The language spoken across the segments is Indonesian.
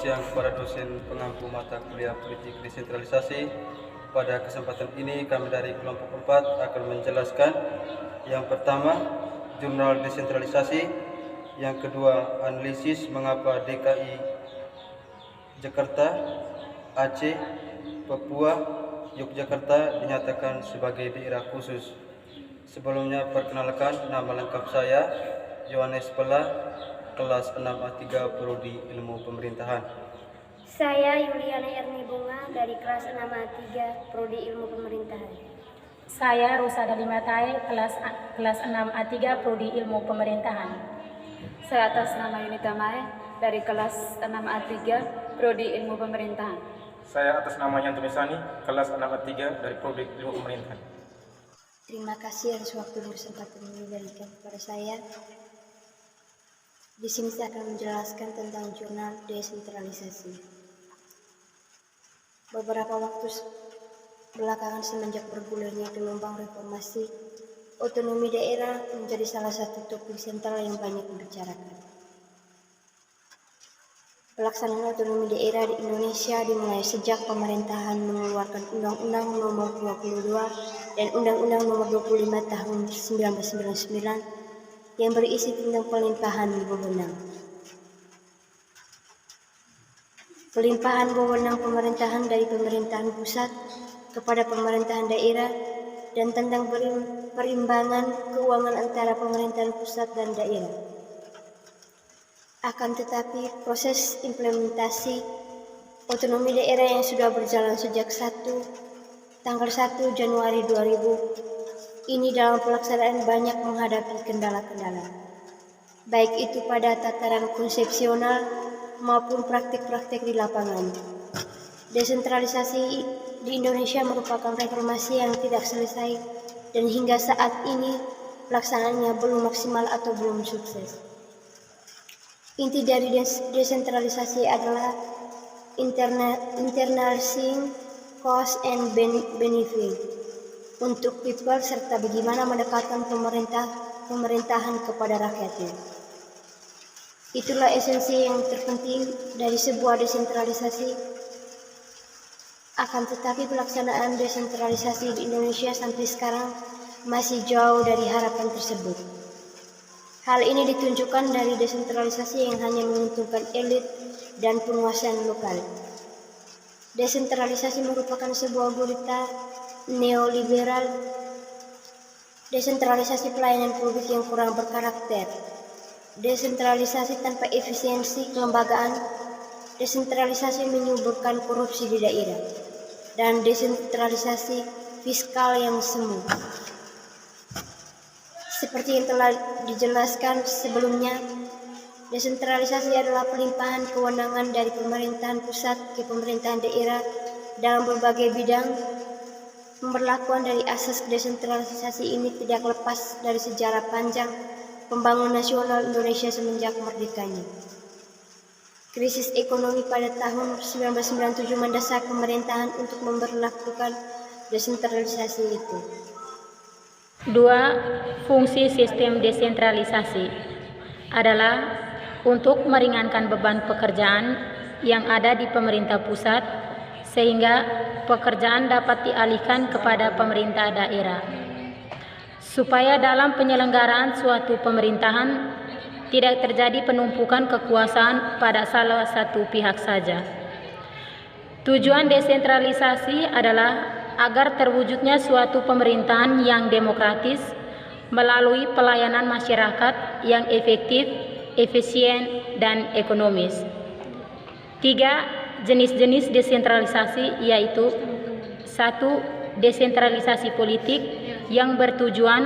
siang kepada dosen pengampu mata kuliah politik desentralisasi. Pada kesempatan ini kami dari kelompok 4 akan menjelaskan yang pertama jurnal desentralisasi, yang kedua analisis mengapa DKI Jakarta, Aceh, Papua, Yogyakarta dinyatakan sebagai daerah khusus. Sebelumnya perkenalkan, nama lengkap saya Yohanes Pela, kelas 6A3 Prodi Ilmu Pemerintahan. Saya Yuliana Erni Bunga dari kelas 6A3 Prodi Ilmu Pemerintahan. Saya Rosa Dalimatai, kelas 6A3 Prodi Ilmu Pemerintahan. Saya atas nama Yunita Mae dari kelas 6A3 Prodi Ilmu Pemerintahan. Saya atas nama Yanto Misani, kelas 6A3 dari Prodi Ilmu Pemerintahan. Terima kasih atas waktu dan kesempatan yang diberikan kepada saya. Di sini saya akan menjelaskan tentang jurnal desentralisasi. Beberapa waktu belakangan semenjak bergulirnya gelombang reformasi, otonomi daerah menjadi salah satu topik sentral yang banyak dibicarakan. Pelaksanaan otonomi daerah di Indonesia dimulai sejak pemerintahan mengeluarkan Undang-Undang Nomor 22 dan Undang-Undang Nomor 25 Tahun 1999 yang berisi tentang pelimpahan wewenang. Pelimpahan wewenang pemerintahan dari pemerintahan pusat kepada pemerintahan daerah dan tentang perimbangan keuangan antara pemerintahan pusat dan daerah. Akan tetapi proses implementasi otonomi daerah yang sudah berjalan sejak tanggal 1 Januari 2000 ini dalam pelaksanaan banyak menghadapi kendala-kendala, baik itu pada tataran konsepsional maupun praktik-praktik di lapangan. Desentralisasi di Indonesia merupakan reformasi yang tidak selesai dan hingga saat ini pelaksanaannya belum maksimal atau belum sukses. Inti dari desentralisasi adalah internalizing cost and benefit untuk people serta bagaimana mendekatkan pemerintahan kepada rakyatnya. Itulah esensi yang terpenting dari sebuah desentralisasi. Akan tetapi pelaksanaan desentralisasi di Indonesia sampai sekarang masih jauh dari harapan tersebut. Hal ini ditunjukkan dari desentralisasi yang hanya menguntungkan elit dan penguasaan lokal. Desentralisasi merupakan sebuah gurita neoliberal, desentralisasi pelayanan publik yang kurang berkarakter, desentralisasi tanpa efisiensi kelembagaan, desentralisasi menyuburkan korupsi di daerah, dan desentralisasi fiskal yang semu. Seperti yang telah dijelaskan sebelumnya, desentralisasi adalah pelimpahan kewenangan dari pemerintahan pusat ke pemerintahan daerah dalam berbagai bidang. Pemberlakuan dari asas desentralisasi ini tidak lepas dari sejarah panjang pembangunan nasional Indonesia semenjak merdekanya. Krisis ekonomi pada tahun 1997 mendesak pemerintahan untuk memberlakukan desentralisasi itu. 2. Fungsi sistem desentralisasi adalah untuk meringankan beban pekerjaan yang ada di pemerintah pusat sehingga pekerjaan dapat dialihkan kepada pemerintah daerah, supaya dalam penyelenggaraan suatu pemerintahan tidak terjadi penumpukan kekuasaan pada salah satu pihak saja. Tujuan desentralisasi adalah agar terwujudnya suatu pemerintahan yang demokratis melalui pelayanan masyarakat yang efektif, efisien, dan ekonomis. 3. Jenis-jenis desentralisasi yaitu 1. Desentralisasi politik yang bertujuan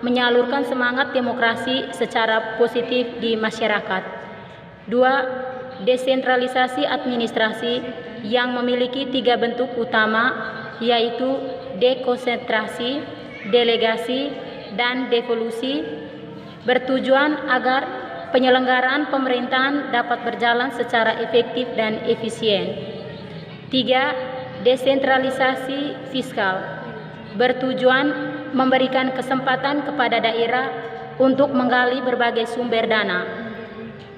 menyalurkan semangat demokrasi secara positif di masyarakat. 2. Desentralisasi administrasi yang memiliki 3 bentuk utama yaitu dekonsentrasi, delegasi, dan devolusi, bertujuan agar penyelenggaraan pemerintahan dapat berjalan secara efektif dan efisien. 3. Desentralisasi fiskal bertujuan memberikan kesempatan kepada daerah untuk menggali berbagai sumber dana.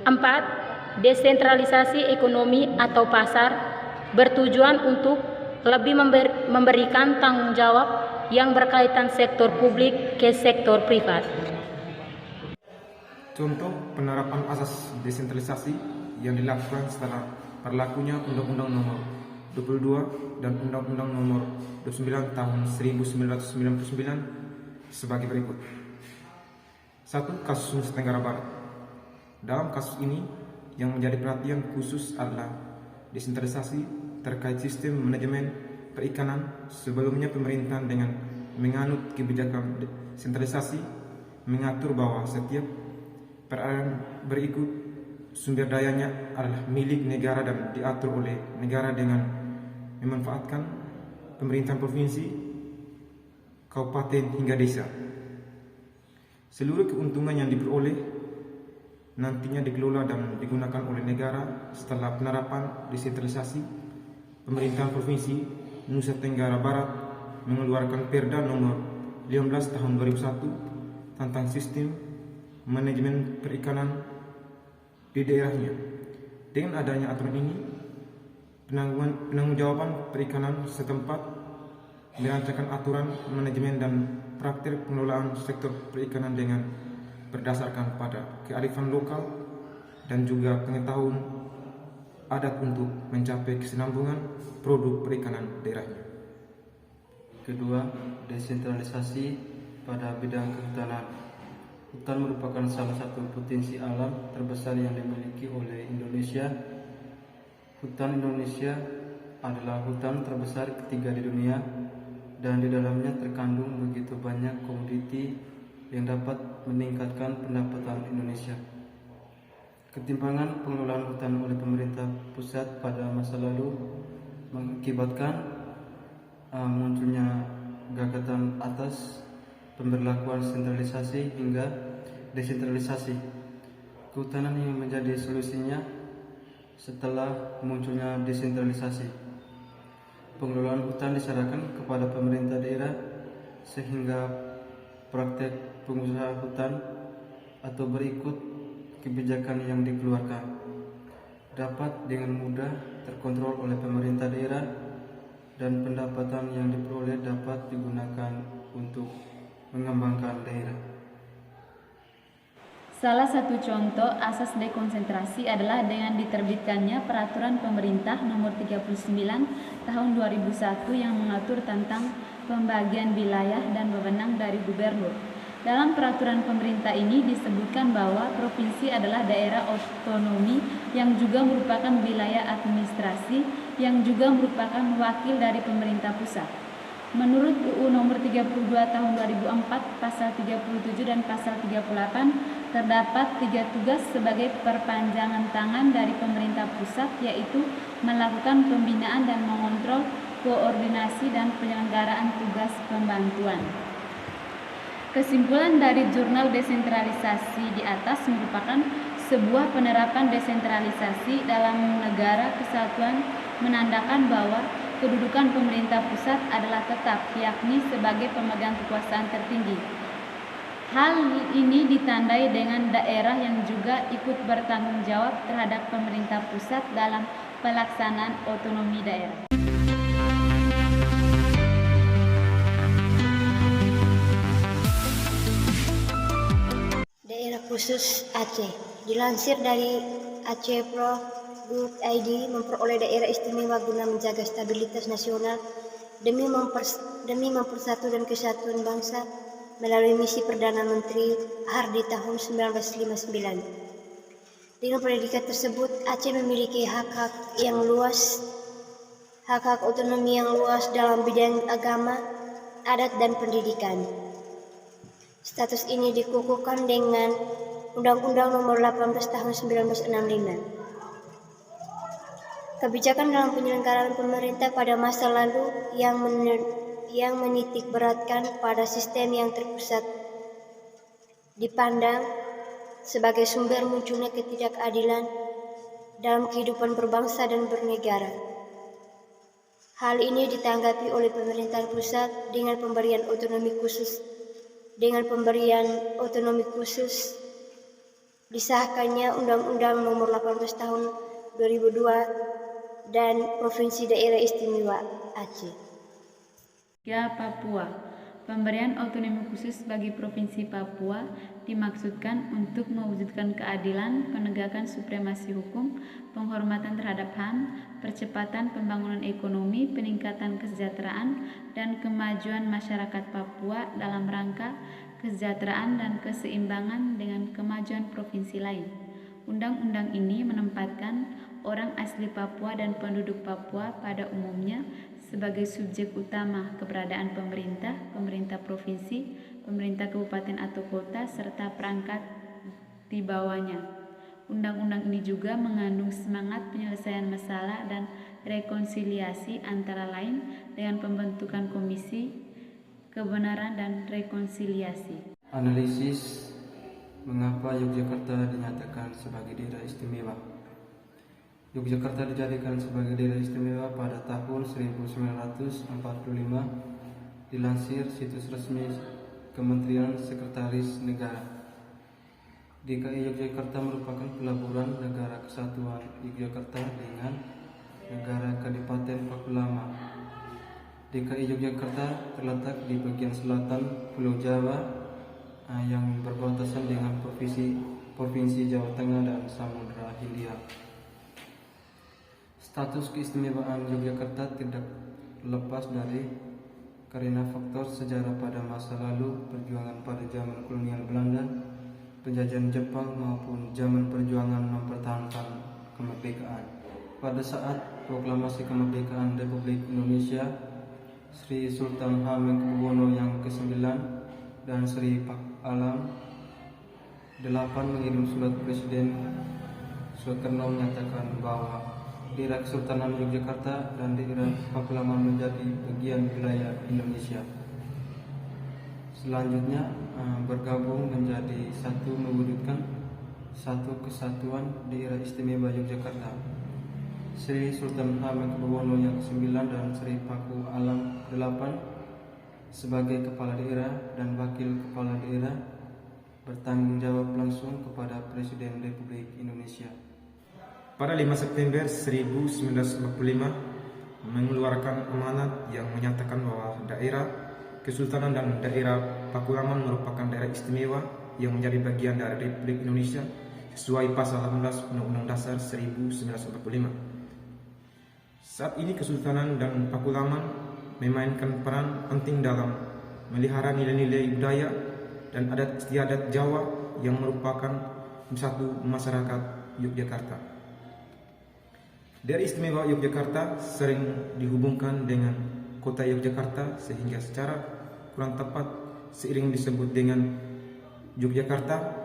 4. desentralisasi ekonomi atau pasar bertujuan untuk lebih memberikan tanggung jawab yang berkaitan sektor publik ke sektor privat. Contoh penerapan asas desentralisasi yang dilakukan setelah berlakunya Undang-Undang Nomor 22 dan Undang-Undang Nomor 29 Tahun 1999 sebagai berikut. 1. Kasus Nusa Tenggara Barat. Dalam kasus ini, yang menjadi perhatian khusus adalah desentralisasi terkait sistem manajemen perikanan. Sebelumnya pemerintahan dengan menganut kebijakan desentralisasi mengatur bahwa setiap perairan berikut sumber dayanya adalah milik negara dan diatur oleh negara dengan memanfaatkan pemerintahan provinsi, kabupaten hingga desa. Seluruh keuntungan yang diperoleh nantinya dikelola dan digunakan oleh negara. Setelah penerapan desentralisasi, pemerintahan provinsi Nusa Tenggara Barat mengeluarkan Perda Nomor 15 Tahun 2001 tentang sistem manajemen perikanan di daerahnya. Dengan adanya aturan ini, penanggung-jawaban perikanan setempat merancangkan aturan manajemen dan praktik pengelolaan sektor perikanan dengan berdasarkan pada kearifan lokal dan juga pengetahuan adat untuk mencapai kesinambungan produk perikanan daerahnya. Kedua, desentralisasi pada bidang kehutanan. Hutan merupakan salah satu potensi alam terbesar yang dimiliki oleh Indonesia. Hutan Indonesia adalah hutan terbesar ketiga di dunia dan di dalamnya terkandung begitu banyak komoditi yang dapat meningkatkan pendapatan Indonesia. Ketimpangan pengelolaan hutan oleh pemerintah pusat pada masa lalu mengakibatkan munculnya gagasan atas pemberlakuan sentralisasi hingga desentralisasi. Kehutanan yang menjadi solusinya setelah munculnya desentralisasi. Pengelolaan hutan diserahkan kepada pemerintah daerah sehingga praktek pengusaha hutan atau berikut kebijakan yang dikeluarkan dapat dengan mudah terkontrol oleh pemerintah daerah dan pendapatan yang diperoleh dapat digunakan untuk mengembangkan daerah. Salah satu contoh asas dekonsentrasi adalah dengan diterbitkannya Peraturan Pemerintah Nomor 39 Tahun 2001 yang mengatur tentang pembagian wilayah dan wewenang dari gubernur. Dalam peraturan pemerintah ini disebutkan bahwa provinsi adalah daerah otonomi yang juga merupakan wilayah administrasi yang juga merupakan wakil dari pemerintah pusat. Menurut UU Nomor 32 Tahun 2004 Pasal 37 dan Pasal 38 terdapat 3 tugas sebagai perpanjangan tangan dari pemerintah pusat, yaitu melakukan pembinaan dan mengontrol, koordinasi dan penyelenggaraan tugas pembantuan. Kesimpulan dari jurnal desentralisasi di atas merupakan sebuah penerapan desentralisasi dalam negara kesatuan, menandakan bahwa kedudukan pemerintah pusat adalah tetap, yakni sebagai pemegang kekuasaan tertinggi. Hal ini ditandai dengan daerah yang juga ikut bertanggung jawab terhadap pemerintah pusat dalam pelaksanaan otonomi daerah. Daerah khusus Aceh. Dilansir dari acehpro.id, memperoleh daerah istimewa guna menjaga stabilitas nasional demi mempersatu dan kesatuan bangsa melalui misi Perdana Menteri Hardi tahun 1959. Dengan predikat tersebut, Aceh memiliki hak-hak otonomi yang luas dalam bidang agama, adat, dan pendidikan. Status ini dikukuhkan dengan Undang-Undang Nomor 18 Tahun 1965. Kebijakan dalam penyelenggaraan pemerintah pada masa lalu yang menitik beratkan pada sistem yang terpusat dipandang sebagai sumber munculnya ketidakadilan dalam kehidupan berbangsa dan bernegara. Hal ini ditanggapi oleh pemerintah pusat dengan pemberian otonomi khusus disahkannya Undang-Undang Nomor 18 Tahun 2002 dan Provinsi Daerah Istimewa Aceh. Ya, Papua. Pemberian otonomi khusus bagi Provinsi Papua dimaksudkan untuk mewujudkan keadilan, penegakan supremasi hukum, penghormatan terhadap HAM, percepatan pembangunan ekonomi, peningkatan kesejahteraan, dan kemajuan masyarakat Papua dalam rangka kesejahteraan dan keseimbangan dengan kemajuan provinsi lain. Undang-undang ini menempatkan orang asli Papua dan penduduk Papua pada umumnya sebagai subjek utama keberadaan pemerintah, pemerintah provinsi, pemerintah kabupaten atau kota, serta perangkat di bawahnya. Undang-undang ini juga mengandung semangat penyelesaian masalah dan rekonsiliasi, antara lain dengan pembentukan Komisi Kebenaran dan Rekonsiliasi. Analisis mengapa Yogyakarta dinyatakan sebagai daerah istimewa. Yogyakarta dijadikan sebagai daerah istimewa pada tahun 1945 dilansir situs resmi Kementerian Sekretaris Negara. DKI Yogyakarta merupakan pelaburan Negara Kesatuan Yogyakarta dengan Negara Kadipaten Pakualaman. DKI Yogyakarta terletak di bagian selatan Pulau Jawa yang berbatasan dengan Provinsi Jawa Tengah dan Samudra Hindia. Status keistimewaan Yogyakarta tidak lepas dari karena faktor sejarah pada masa lalu, perjuangan pada zaman kolonial Belanda, penjajahan Jepang maupun zaman perjuangan mempertahankan kemerdekaan. Pada saat proklamasi kemerdekaan Republik Indonesia, Sri Sultan Hamengkubuwono yang ke-9 dan Sri Paku Alam 8 mengirim surat Presiden Soekarno menyatakan bahwa daerah Kesultanan Yogyakarta dan daerah Pakualaman menjadi bagian wilayah Indonesia. Selanjutnya bergabung menjadi satu, mewujudkan satu kesatuan daerah istimewa Yogyakarta. Sri Sultan Hamengkubuwono yang ke-9 dan Sri Paku Alam 8 sebagai kepala daerah dan wakil kepala daerah bertanggung jawab langsung kepada Presiden Republik Indonesia. Pada 5 September 1945 mengeluarkan amanat yang menyatakan bahwa daerah Kesultanan dan daerah Pakualaman merupakan daerah istimewa yang menjadi bagian dari Republik Indonesia sesuai pasal 18 Undang-Undang Dasar 1945. Saat ini Kesultanan dan Pakualaman memainkan peran penting dalam melihara nilai-nilai budaya dan adat istiadat Jawa yang merupakan satu masyarakat Yogyakarta. Daerah istimewa Yogyakarta sering dihubungkan dengan kota Yogyakarta sehingga secara kurang tepat seiring disebut dengan Yogyakarta.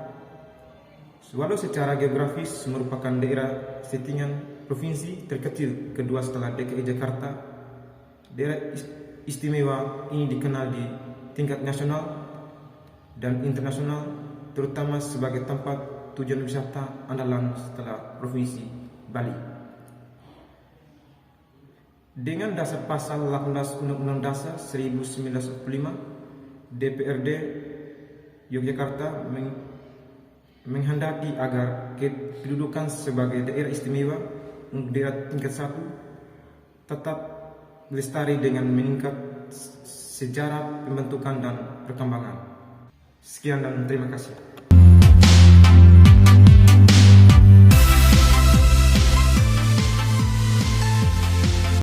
Walau secara geografis merupakan daerah settingan provinsi terkecil kedua setelah DKI Jakarta, daerah istimewa ini dikenal di tingkat nasional dan internasional, terutama sebagai tempat tujuan wisata andalan setelah Provinsi Bali. Dengan dasar pasal 18 Undang-Undang Dasar 1945, DPRD Yogyakarta menghendaki agar kedudukan sebagai daerah istimewa untuk daerah tingkat 1 tetap melestari dengan meningkat sejarah pembentukan dan perkembangan. Sekian dan terima kasih.